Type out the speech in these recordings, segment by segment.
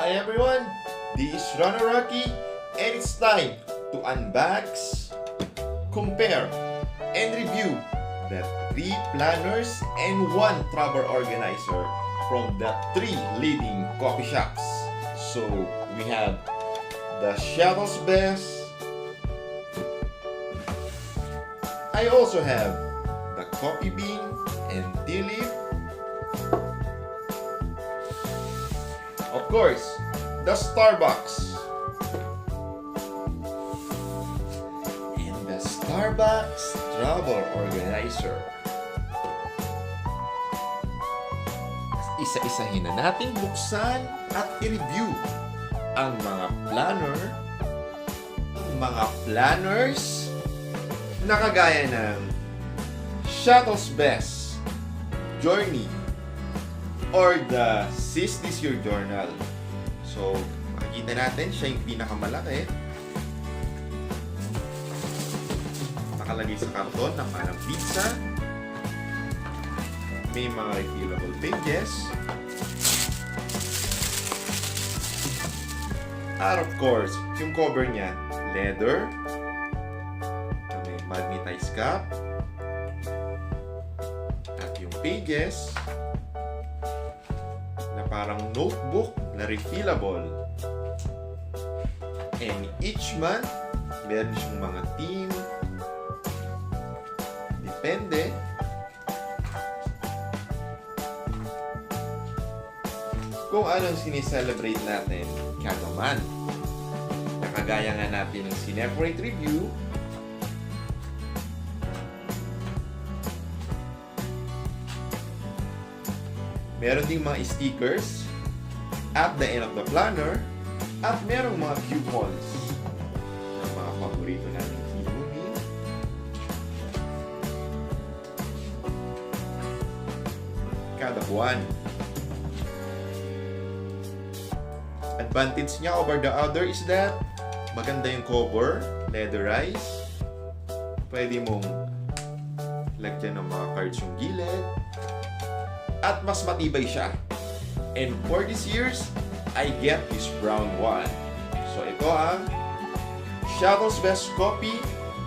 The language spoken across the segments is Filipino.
Hi everyone, this is RRTV and it's time to unbox, compare, and review the 3 planners and 1 travel organizer from the 3 leading coffee shops. So we have the Shuttle's Best. I also have the Coffee Bean and Tea Leaf. Of course, the Starbucks. And the Starbucks Travel Organizer. Isa-isahin na nating buksan at i-review ang mga planners na kagaya ng Shuttle's Best, Journey, or the Sis This Your Journal. So, makikita natin siya yung pinakamalaki. Nakalagay sa karton na parang pizza. May mga refillable pages. At of course, yung cover niya, leather. May magnetized cap. At yung pages, na parang notebook na refillable. And each month, meron siyang mga theme. Depende. Kung anong sineselebrate natin kada month. Nakagaya nga natin ng Cineporate Review. Meron ding mga stickers at the end of the planner at merong mga coupons ng mga paborito nating movie. Kada buwan. Advantage niya over the other is that maganda yung cover, leatherized. Pwede mong lagyan ng mga cards yung gilid. At mas matibay siya. And for this year's, I get this brown one. So ito ang Shuttle's Best Coffee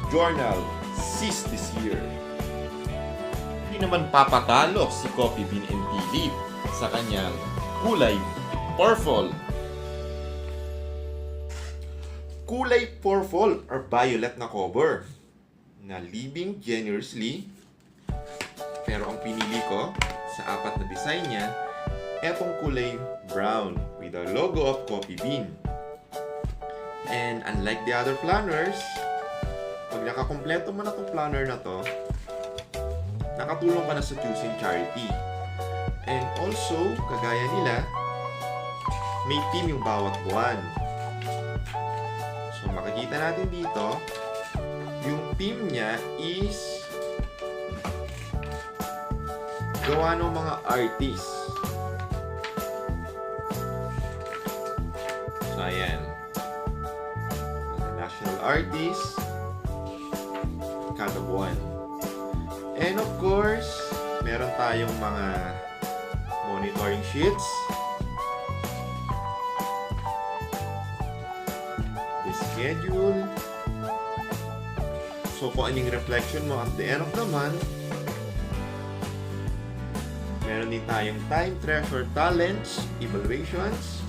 Journal Sis This Year. Hindi naman papatalo si Coffee Bean and Tea Leaf sa kanyang kulay purple. Kulay purple or violet na cover na living generously. Pero ang pinili ko sa 4 na design niya, etong kulay brown with the logo of Coffee Bean. And unlike the other planners, pag nakakompleto mo na itong planner na to, nakatulong ka na sa choosing charity. And also, kagaya nila, may theme yung bawat buwan. So makikita natin dito, yung theme niya is gawa ng mga artists. So, ayan. Mga national artists. Kada buwan. And of course, meron tayong mga monitoring sheets. The schedule. So, kung anong reflection mo at the end of the month, meron din tayong Time Treasure Talents Evaluations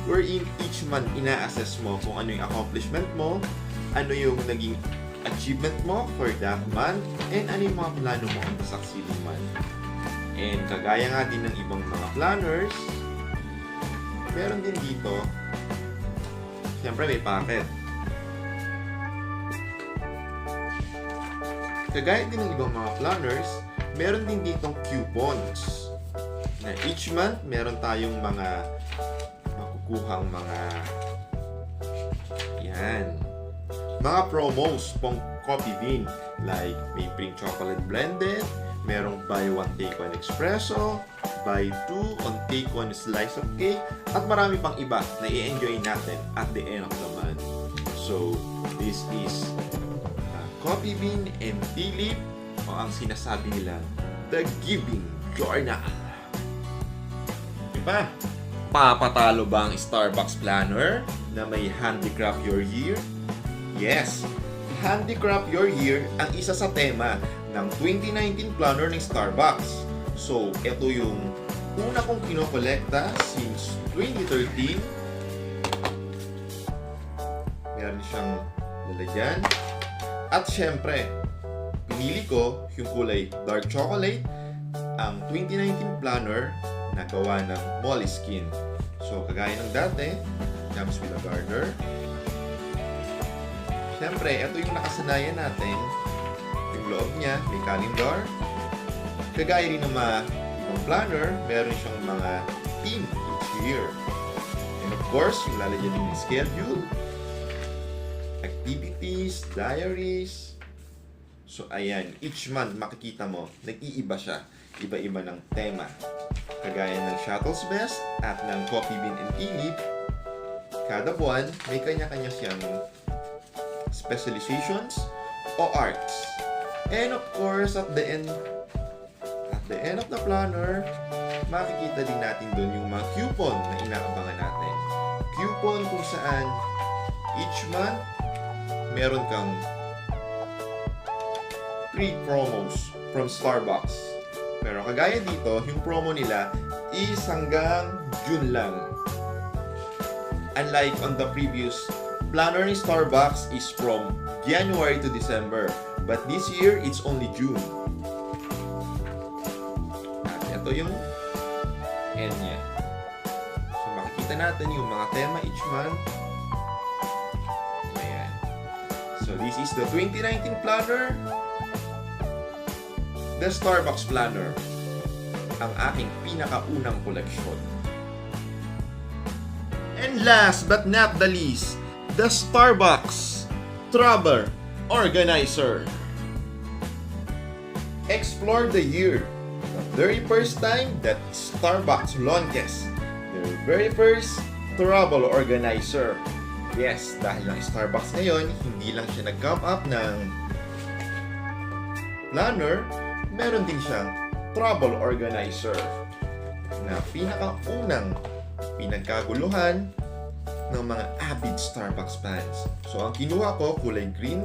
wherein each month ina-assess mo kung ano yung accomplishment mo, ano yung naging achievement mo for that month, and ano yung mga plano mo on the succeeding month. And kagaya nga din ng ibang mga planners, meron din dito, siyempre may packet. Kagaya din ng ibang mga planners, meron din ditong coupons na each month meron tayong mga makukuhang mga promos pong Coffee Bean, like may pink chocolate blended, merong buy 1 take 1 espresso, buy 2 on take 1 slice of cake, at marami pang iba na i-enjoy natin at the end of the month. So this is Coffee Bean and Tea Leaf, o ang sinasabi nila, the Giving Journal. Diba? Mapapatalo ba ang Starbucks planner na may Handicraft Your Year? Yes, Handicraft Your Year ang isa sa tema ng 2019 planner ng Starbucks. So, ito yung una kong kinokolekta since 2013. Meron siyang lalagyan. At syempre, pinili ko yung kulay dark chocolate, ang 2019 planner na gawa ng Moleskine. So, kagaya ng dati, comes with a garter. Siyempre, ito yung nakasanayan natin. Yung loob niya, may calendar. Kagaya rin ng mga ibang planner, meron siyang mga theme each year. And of course, yung lalagyan din ng schedule, activities, diaries. So, ayan, each month makikita mo, nag-iiba siya. Iba-iba ng tema. Kagaya ng Shuttle's Best at ng Coffee Bean and Tea Leaf, kada buwan, may kanya-kanya siyang specializations o arts. And of course, at the end of the planner, makikita din natin doon yung mga coupon na inaabangan natin. Coupon kung saan each month, meron kang free promos from Starbucks. Pero kagaya dito, yung promo nila is hanggang June lang. Unlike on the previous, planner ni Starbucks is from January to December. But this year, it's only June. At ito yung end niya. So makikita natin yung mga tema each month. Ayan. So this is the 2019 planner. The Starbucks planner, ang aking pinakaunang koleksyon. And last but not the least, the Starbucks Travel Organizer. Explore the year, the very first time that Starbucks launches their very first travel organizer. Yes, dahil ang Starbucks ngayon, hindi lang siya nag-come up ng planner, meron din siyang travel organizer na pinakaunang pinagkaguluhan ng mga avid Starbucks fans. So, ang kinuha ko, kulay green.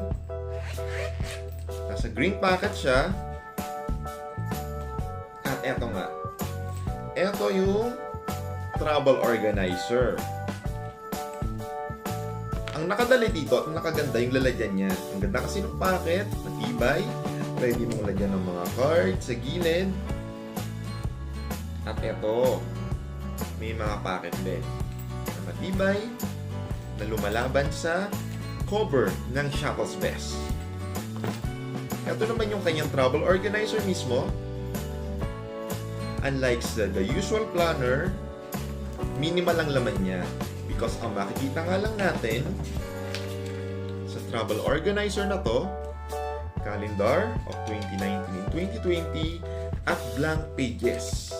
Nasa green packet siya. At eto nga. Eto yung travel organizer. Ang nakadali dito at nakaganda yung lalagyan niya. Ang ganda kasi ng packet, matibay. Pwede mong lagyan ng mga cards sa gilid. At eto, may mga packet din na matibay na lumalaban sa cover ng Shuttle's Best. Ito naman yung kanyang travel organizer mismo. Unlike the usual planner, minimal ang laman niya because ang makikita nga lang natin sa travel organizer na to, calendar of 2019 and 2020 at blank pages.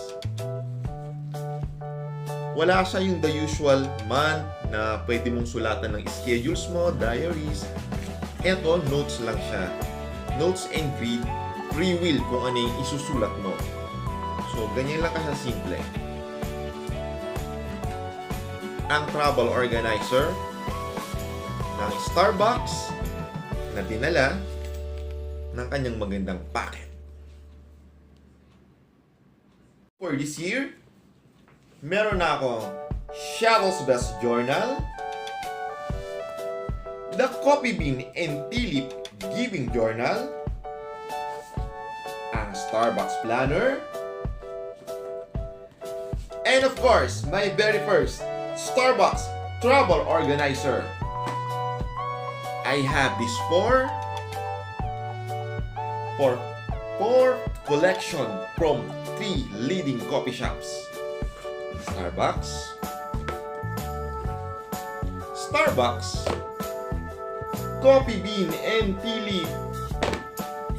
Wala siya yung the usual month na pwede mong sulatan ng schedules mo, diaries. Eto, notes lang siya. Notes and read, free will kung ano yung isusulat mo. So, ganyan lang kasi simple. Ang travel organizer ng Starbucks na dinala ng kanyang magandang packet. For this year, meron na akong Shuttle's Best Journal, the Coffee Bean and Tea Leaf Giving Journal, ang Starbucks Planner, and of course, my very first Starbucks Travel Organizer. I have this for collection from 3 leading coffee shops. Starbucks, Coffee Bean and Tea Leaf,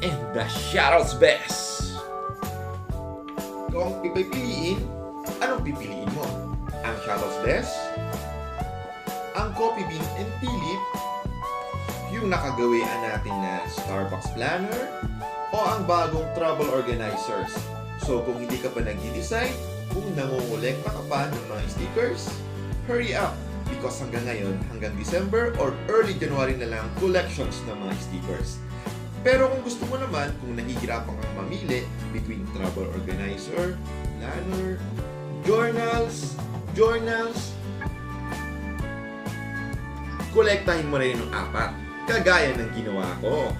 and the Shuttle's Best. Kung ipipiliin, anong pipiliin mo? Ang Shuttle's Best, ang Coffee Bean and Tea Leaf, yung nakagawian natin na Starbucks Planner, o ang bagong travel organizers. So kung hindi ka pa nag-decide, Kung nangongolekta ka pa ng mga stickers, hurry up! Because hanggang ngayon, hanggang December or early January na lang collections ng mga stickers. Pero kung gusto mo naman, kung nahihirapan kang mamili between travel organizer, planner, journals, kolektahin mo na yun ng 4, kagaya ng ginawa ko.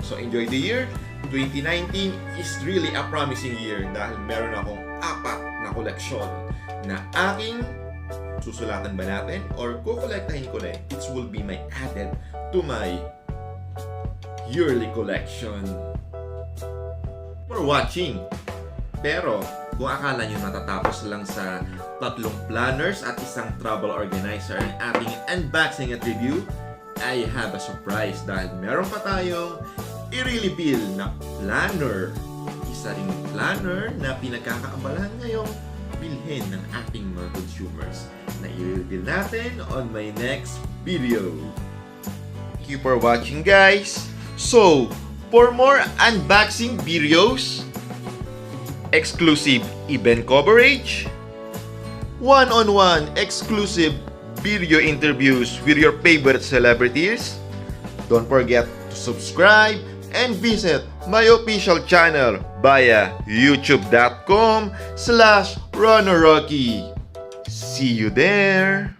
So enjoy the year. 2019 is really a promising year dahil meron akong 4 na koleksyon na aking susulatan ba natin or kukolektahin ko na. It will be my added to my yearly collection. For watching. Pero kung akala nyo matatapos lang sa 3 planners at 1 travel organizer ang ating unboxing at review, I have a surprise dahil meron pa tayong i-reveal na planner. Isa ring planner na pinagkakaabalahan ngayong bilhin ng ating mga consumers na i-reveal natin on my next video. Thank you for watching, guys. So, for more unboxing videos, exclusive event coverage, one-on-one exclusive video interviews with your favorite celebrities, don't forget to subscribe and visit my official channel via youtube.com/RunnerRocky. See you there!